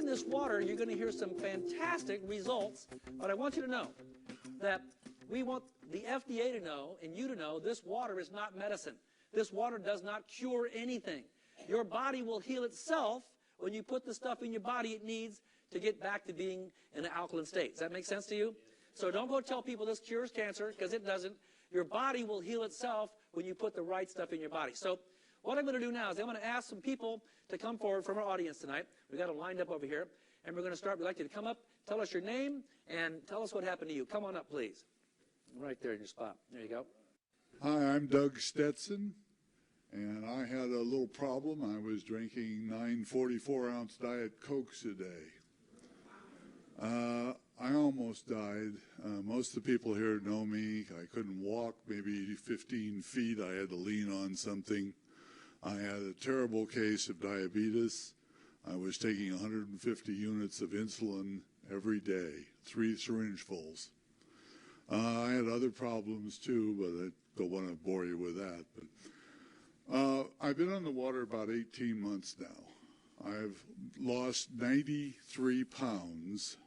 this water, you're going to hear some fantastic results. But I want you to know that we want the FDA to know and you to know this water is not medicine. This water does not cure anything. Your body will heal itself when you put the stuff in your body it needs to get back to being in an alkaline state. Does that make sense to you? So don't go tell people this cures cancer, because it doesn't. Your body will heal itself when you put the right stuff in your body. So what I'm going to do now is I'm going to ask some people to come forward from our audience tonight. We've got them lined up over here. And we're going to start. We'd like you to come up, tell us your name, and tell us what happened to you. Come on up, please. Right there in your spot. There you go. Hi, I'm Doug Stetson, and I had a little problem. I was drinking 9 44-ounce Diet Cokes a day. I almost died. Most of the people here know me. I couldn't walk maybe 15 feet. I had to lean on something. I had a terrible case of diabetes. I was taking 150 units of insulin every day, 3 syringefuls. I had other problems too, but I don't want to bore you with that. But I've been on the water about 18 months now. I've lost 93 pounds,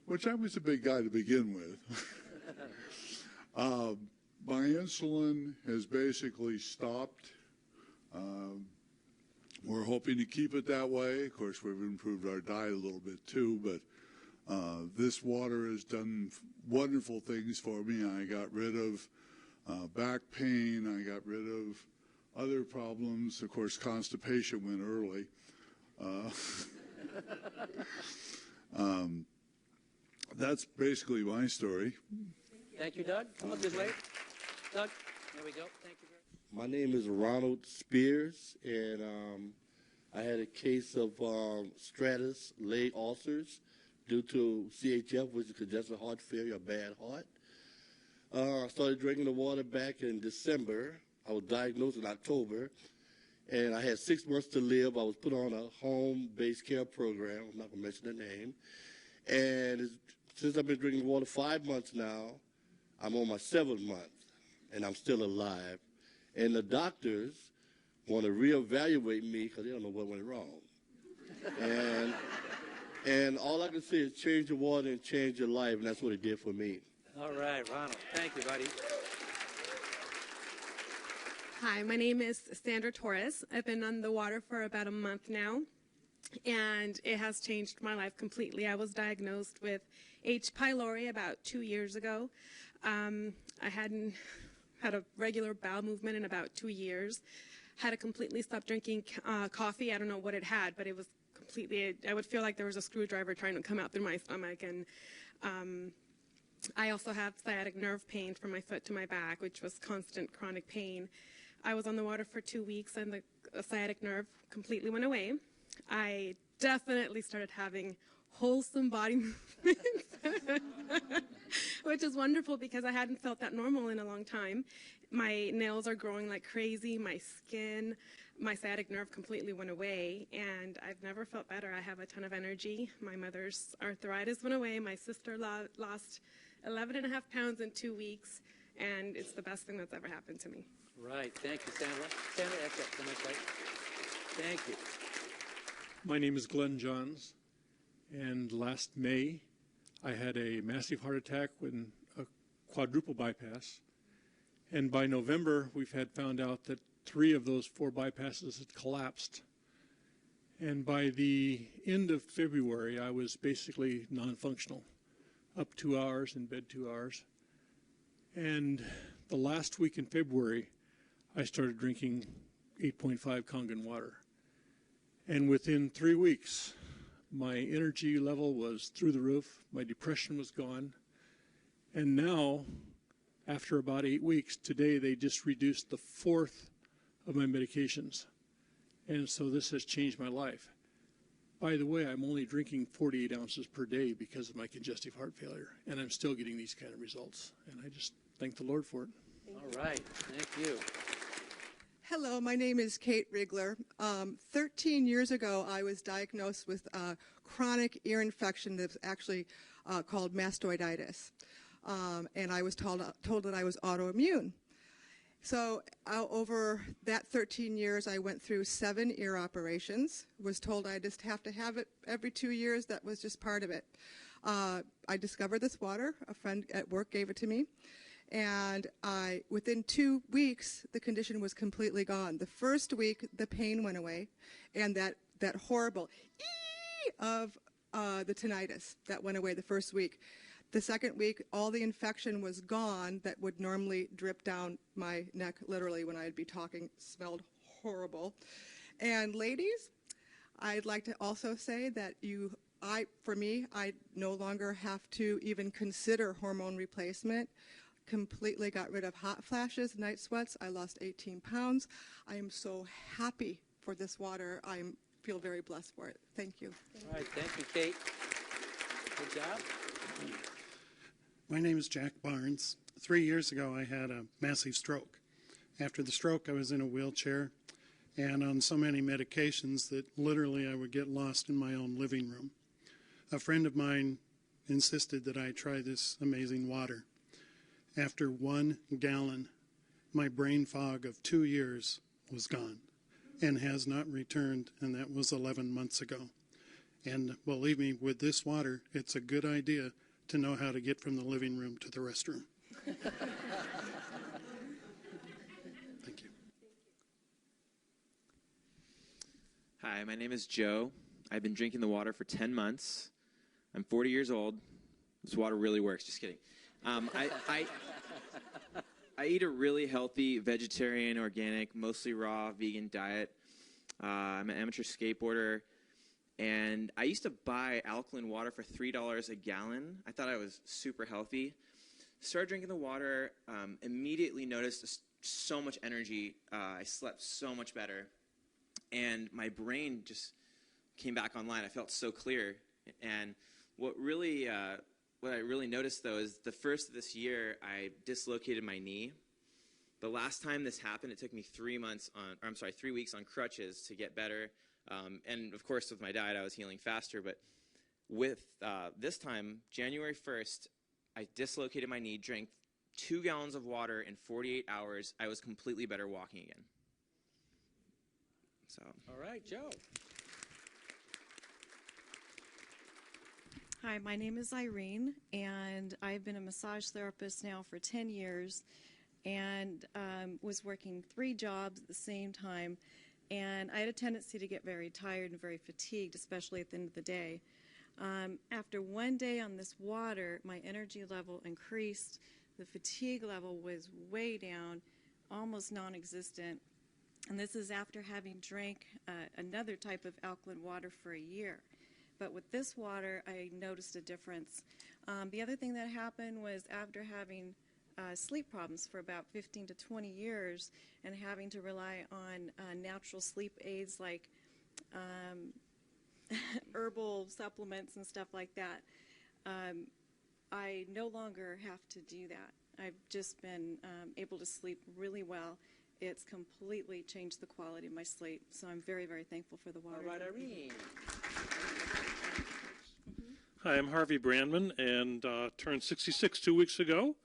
which I was a big guy to begin with. My insulin has basically stopped. We're hoping to keep it that way. Of course, we've improved our diet a little bit too, but this water has done wonderful things for me. I got rid of back pain. I got rid of other problems. Of course, constipation went early. That's basically my story. Thank you, Doug. Come up this way. Doug, there we go. Thank you very much. My name is Ronald Spears, and I had a case of stratus leg ulcers due to CHF, which is congestive heart failure, a bad heart. I started drinking the water back in December. I was diagnosed in October, and I had 6 months to live. I was put on a home-based care program. I'm not going to mention the name. And since I've been drinking water 5 months now, I'm on my 7th month, and I'm still alive. And the doctors want to reevaluate me because they don't know what went wrong. And all I can say is change your water and change your life, and that's what it did for me. All right, Ronald. Thank you, buddy. Hi, my name is Sandra Torres. I've been on the water for about a month now, and it has changed my life completely. I was diagnosed with H. pylori about 2 years ago. I hadn't had a regular bowel movement in about 2 years. Had to completely stop drinking coffee. I don't know what it had, but it was completely, I would feel like there was a screwdriver trying to come out through my stomach. And I also have sciatic nerve pain from my foot to my back, which was constant chronic pain. I was on the water for 2 weeks, and the sciatic nerve completely went away. I definitely started having wholesome body movements, which is wonderful because I hadn't felt that normal in a long time. My nails are growing like crazy, my skin, my sciatic nerve completely went away, and I've never felt better. I have a ton of energy. My mother's arthritis went away. My sister lost 11.5 pounds in 2 weeks, and it's the best thing that's ever happened to me. Right. Thank you, Sandra. Sandra, come this way. Thank you. My name is Glenn Johns, and last May I had a massive heart attack with a quadruple bypass. And by November, we've had found out that 3 of those 4 bypasses had collapsed. And by the end of February, I was basically non-functional, up 2 hours, in bed 2 hours. And the last week in February, I started drinking 8.5 Kangen water. And within 3 weeks, my energy level was through the roof, my depression was gone. And now, after about 8 weeks, today they just reduced the 4th of my medications. And so this has changed my life. By the way, I'm only drinking 48 ounces per day because of my congestive heart failure, and I'm still getting these kind of results. And I just thank the Lord for it. All right. Thank you. Hello, my name is Kate Rigler. 13 years ago, I was diagnosed with a chronic ear infection that's actually called mastoiditis. And I was told that I was autoimmune. So over that 13 years, I went through 7 ear operations. Was told I just have to have it every 2 years. That was just part of it. I discovered this water. A friend at work gave it to me. And within 2 weeks, the condition was completely gone. The first week, the pain went away, and that horrible ee of the tinnitus, that went away the first week. The second week, all the infection was gone that would normally drip down my neck, literally, when I'd be talking. Smelled horrible. And ladies, I'd like to also say that for me, I no longer have to even consider hormone replacement. Completely got rid of hot flashes, night sweats. I lost 18 pounds. I am so happy for this water. I feel very blessed for it. Thank you. All right, thank you, Kate. Good job. My name is Jack Barnes. 3 years ago, I had a massive stroke. After the stroke, I was in a wheelchair and on so many medications that literally I would get lost in my own living room. A friend of mine insisted that I try this amazing water. After 1 gallon, my brain fog of 2 years was gone and has not returned, and that was 11 months ago. And believe me, with this water, it's a good idea to know how to get from the living room to the restroom. Thank you. Hi, my name is Joe. I've been drinking the water for 10 months. I'm 40 years old. This water really works. Just kidding. I eat a really healthy vegetarian, organic, mostly raw, vegan diet. I'm an amateur skateboarder. And I used to buy alkaline water for $3 a gallon. I thought I was super healthy. Started drinking the water, immediately noticed so much energy. I slept so much better. And my brain just came back online. I felt so clear. And what I really noticed, though, is the first of this year, I dislocated my knee. The last time this happened, it took me 3 weeks on crutches to get better. And, of course, with my diet, I was healing faster. But with this time, January 1st, I dislocated my knee, drank 2 gallons of water in 48 hours. I was completely better walking again. So. All right, Joe. Hi, my name is Irene, and I've been a massage therapist now for 10 years and was working 3 jobs at the same time. And I had a tendency to get very tired and very fatigued, especially at the end of the day. After 1 day on this water, my energy level increased. The fatigue level was way down, almost non-existent. And this is after having drank another type of alkaline water for a year. But with this water, I noticed a difference. The other thing that happened was after having sleep problems for about 15 to 20 years and having to rely on natural sleep aids like herbal supplements and stuff like that, I no longer have to do that. I've just been able to sleep really well. It's completely changed the quality of my sleep, so I'm very, very thankful for the water. All right, Irene. Hi, I'm Harvey Brandman, and turned 66 2 weeks ago.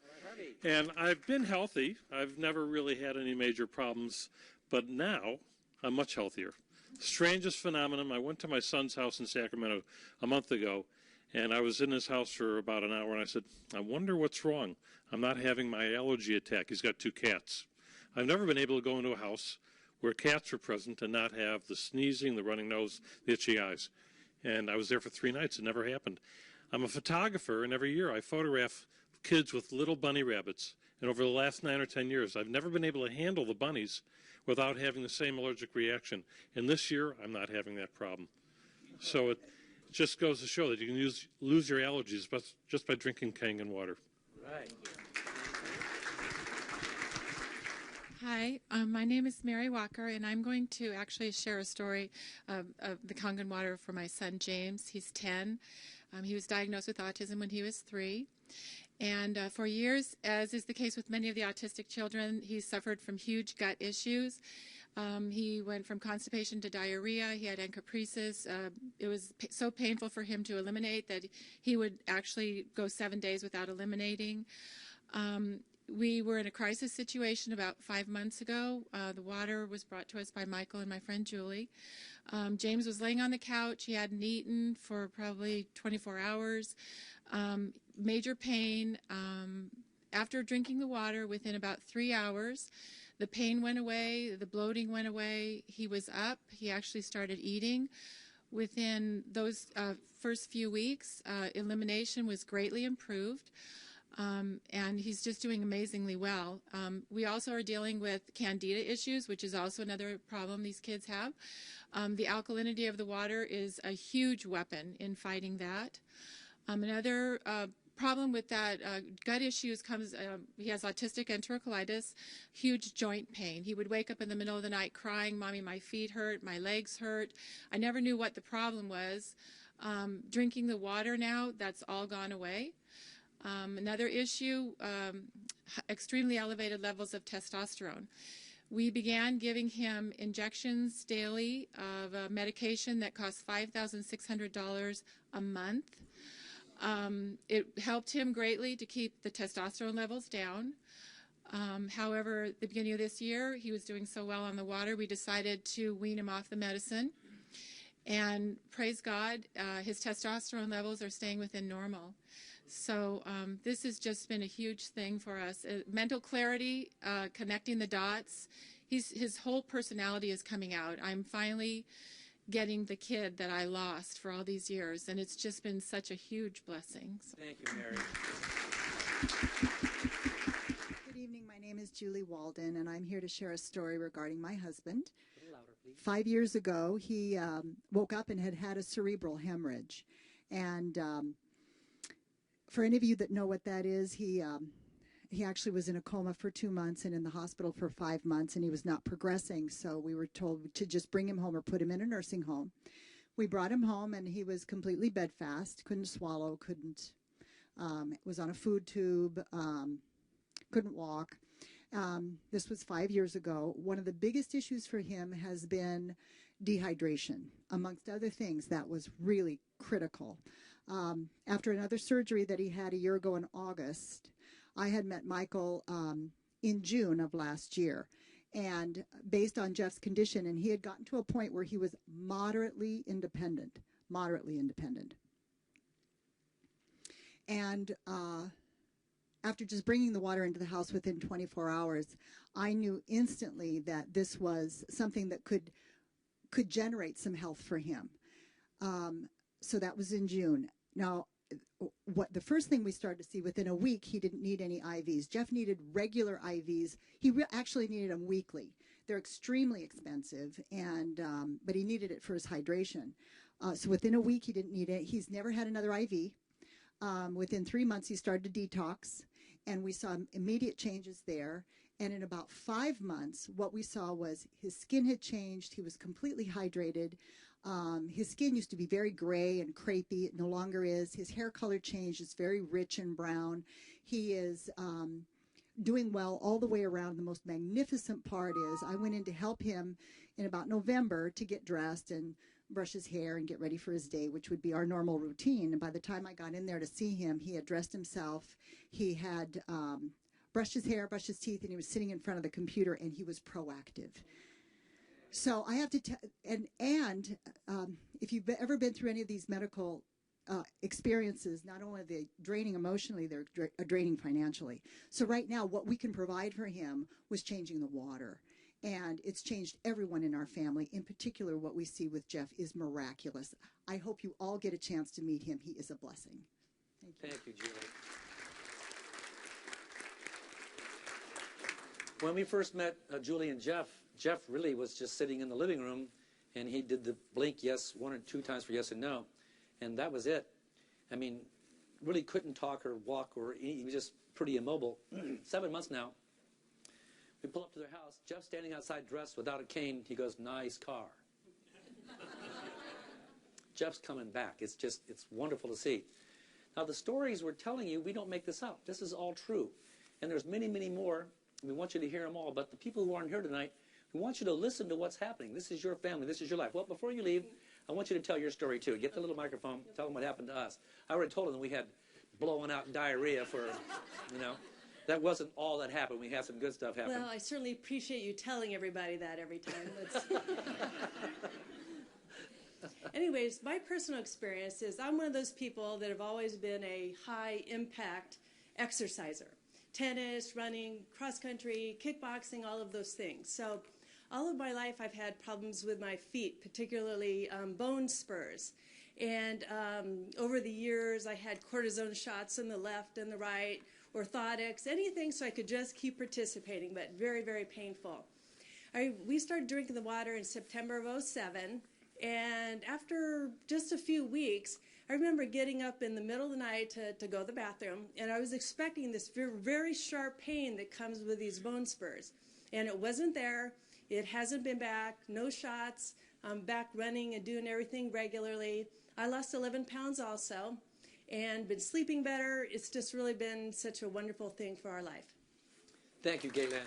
And I've been healthy. I've never really had any major problems, but now I'm much healthier. Strangest phenomenon, I went to my son's house in Sacramento a month ago, and I was in his house for about an hour, and I said, I wonder what's wrong. I'm not having my allergy attack. He's got 2 cats. I've never been able to go into a house where cats are present and not have the sneezing, the running nose, the itchy eyes. And I was there for 3 nights. It never happened. I'm a photographer, and every year I photograph kids with little bunny rabbits. And over the last 9 or 10 years, I've never been able to handle the bunnies without having the same allergic reaction. And this year, I'm not having that problem. So it just goes to show that you can lose your allergies just by drinking Kangen water. Right. Hi, my name is Mary Walker, and I'm going to actually share a story of the Kangen water for my son, James. He's 10. He was diagnosed with autism when he was 3. And for years, as is the case with many of the autistic children, he suffered from huge gut issues. He went from constipation to diarrhea. He had encopresis. It was so painful for him to eliminate that he would actually go 7 days without eliminating. We were in a crisis situation about 5 months ago. The water was brought to us by Michael and my friend Julie. James was laying on the couch. He hadn't eaten for probably 24 hours. Major pain. After drinking the water, within about 3 hours, the pain went away, the bloating went away. He was up. He actually started eating. Within those first few weeks, elimination was greatly improved. And he's just doing amazingly well. We also are dealing with candida issues, which is also another problem these kids have. The alkalinity of the water is a huge weapon in fighting that. Another problem with that gut issues comes, he has autistic enterocolitis, huge joint pain. He would wake up in the middle of the night crying, "Mommy, my feet hurt, my legs hurt." I never knew what the problem was. Drinking the water now, that's all gone away. Another issue, extremely elevated levels of testosterone. We began giving him injections daily of a medication that costs $5,600 a month. It helped him greatly to keep the testosterone levels down. However, at the beginning of this year, he was doing so well on the water, we decided to wean him off the medicine. And praise God, his testosterone levels are staying within normal. So this has just been a huge thing for us. Mental clarity, connecting the dots. His whole personality is coming out. I'm finally getting the kid that I lost for all these years, and it's just been such a huge blessing. So. Thank you, Mary. Good evening. My name is Julie Walden, and I'm here to share a story regarding my husband. A little louder, please. 5 years ago, he woke up and had a cerebral hemorrhage. And for any of you that know what that is, he actually was in a coma for 2 months and in the hospital for 5 months, and he was not progressing. So we were told to just bring him home or put him in a nursing home. We brought him home, and he was completely bedfast, couldn't swallow, was on a food tube, couldn't walk. This was 5 years ago. One of the biggest issues for him has been dehydration. Amongst other things, that was really critical. After another surgery that he had a year ago in August, I had met Michael in June of last year. And based on Jeff's condition, and he had gotten to a point where he was moderately independent. And after just bringing the water into the house within 24 hours, I knew instantly that this was something that could generate some health for him. So that was in June. Now, the first thing we started to see, within a week, he didn't need any IVs. Jeff needed regular IVs. He actually needed them weekly. They're extremely expensive, but he needed it for his hydration. So within a week, he didn't need it. He's never had another IV. Within 3 months, he started to detox, and we saw immediate changes there. And in about 5 months, what we saw was his skin had changed. He was completely hydrated. His skin used to be very gray and crepey. It no longer is. His hair color changed. It's very rich and brown. He is doing well all the way around. The most magnificent part is I went in to help him in about November to get dressed and brush his hair and get ready for his day, which would be our normal routine. And by the time I got in there to see him, he had dressed himself. He had brushed his hair, brushed his teeth, and he was sitting in front of the computer, and he was proactive. So I have to tell, and if you've ever been through any of these medical experiences, not only are they draining emotionally, they're draining financially. So right now, what we can provide for him was changing the water. And it's changed everyone in our family. In particular, what we see with Jeff is miraculous. I hope you all get a chance to meet him. He is a blessing. Thank you. Thank you, Julie. When we first met Julie and Jeff really was just sitting in the living room, and he did the blink yes 1 or 2 times for yes and no, and that was it. I mean, really couldn't talk or walk or he was just pretty immobile. 7 months now. We pull up to their house. Jeff's standing outside dressed without a cane. He goes, "Nice car." Jeff's coming back. It's wonderful to see. Now, the stories we're telling you, we don't make this up. This is all true. And there's many, many more. We want you to hear them all. But the people who aren't here tonight, we want you to listen to what's happening. This is your family. This is your life. Well, before you leave, I want you to tell your story, too. Get the little microphone. Tell them what happened to us. I already told them we had blowing out diarrhea for, that wasn't all that happened. We had some good stuff happen. Well, I certainly appreciate you telling everybody that every time. Anyways, my personal experience is I'm one of those people that have always been a high-impact exerciser. Tennis, running, cross-country, kickboxing, all of those things. So all of my life I've had problems with my feet, particularly bone spurs. And over the years I had cortisone shots in the left and the right, orthotics, anything so I could just keep participating, but very, very painful. We started drinking the water in September of '07, and after just a few weeks, I remember getting up in the middle of the night to go to the bathroom, and I was expecting this very, very sharp pain that comes with these bone spurs. And it wasn't there. It hasn't been back. No shots. I'm back running and doing everything regularly. I lost 11 pounds also and been sleeping better. It's just really been such a wonderful thing for our life. Thank you, Gaylan.